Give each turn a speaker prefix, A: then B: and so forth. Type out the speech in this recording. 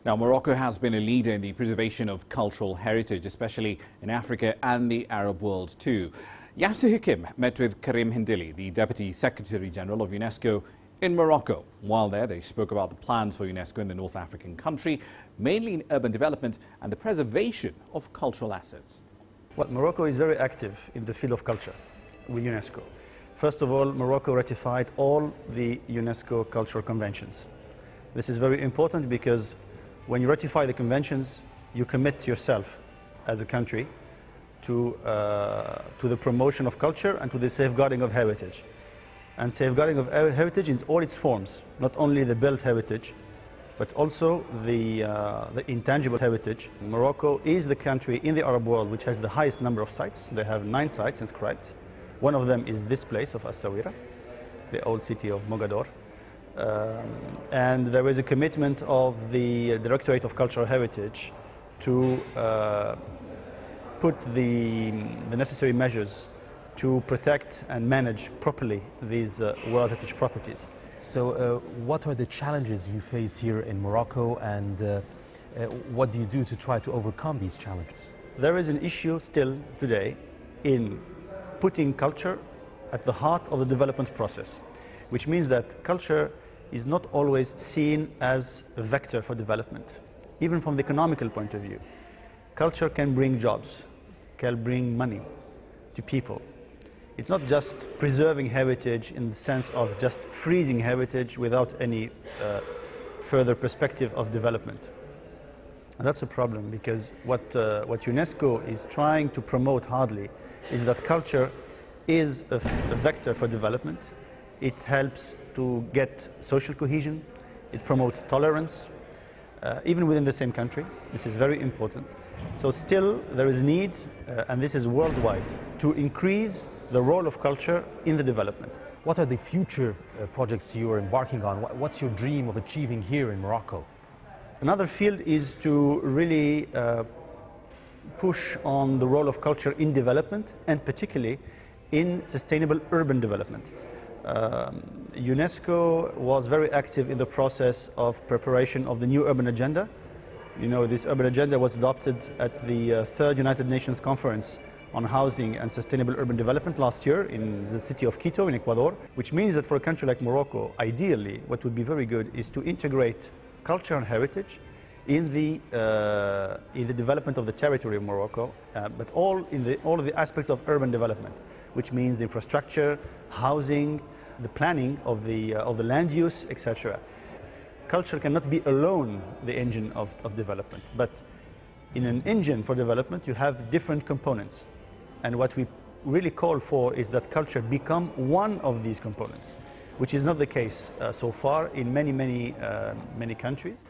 A: Now, Morocco has been a leader in the preservation of cultural heritage, especially in Africa and the Arab world too. Yasser Hakim met with Karim Hendili, the Deputy Secretary General of UNESCO, in Morocco. While there, they spoke about the plans for UNESCO in the North African country, mainly in urban development and the preservation of cultural assets.
B: Well, Morocco is very active in the field of culture with UNESCO. First of all, Morocco ratified all the UNESCO cultural conventions. This is very important because when you ratify the conventions, you commit yourself as a country to the promotion of culture and to the safeguarding of heritage. And safeguarding of heritage in all its forms, not only the built heritage, but also the intangible heritage. Morocco is the country in the Arab world which has the highest number of sites. They have 9 sites inscribed. One of them is this place of Essaouira, the old city of Mogador. And there is a commitment of the Directorate of Cultural Heritage to put the necessary measures to protect and manage properly these World Heritage properties.
C: So what are the challenges you face here in Morocco, and what do you do to try to overcome these challenges?
B: There is an issue still today in putting culture at the heart of the development process, which means that culture is not always seen as a vector for development. Even from the economical point of view, culture can bring jobs, can bring money to people. It's not just preserving heritage in the sense of just freezing heritage without any further perspective of development. And that's a problem, because what UNESCO is trying to promote hardly is that culture is a vector for development. It helps to get social cohesion. It promotes tolerance, even within the same country. This is very important. So still there is need, and this is worldwide, to increase the role of culture in the development.
C: What are the future projects you are embarking on? What's your dream of achieving here in Morocco?
B: Another field is to really push on the role of culture in development, and particularly in sustainable urban development. UNESCO was very active in the process of preparation of the new urban agenda. You know, this urban agenda was adopted at the 3rd United Nations Conference on Housing and Sustainable Urban Development last year in the city of Quito in Ecuador, which means that for a country like Morocco, ideally, what would be very good is to integrate culture and heritage in the development of the territory of Morocco, but all of the aspects of urban development, which means the infrastructure, housing, the planning of the land use, etc. Culture cannot be alone the engine of development, but in an engine for development you have different components, and what we really call for is that culture become one of these components, which is not the case so far in many countries.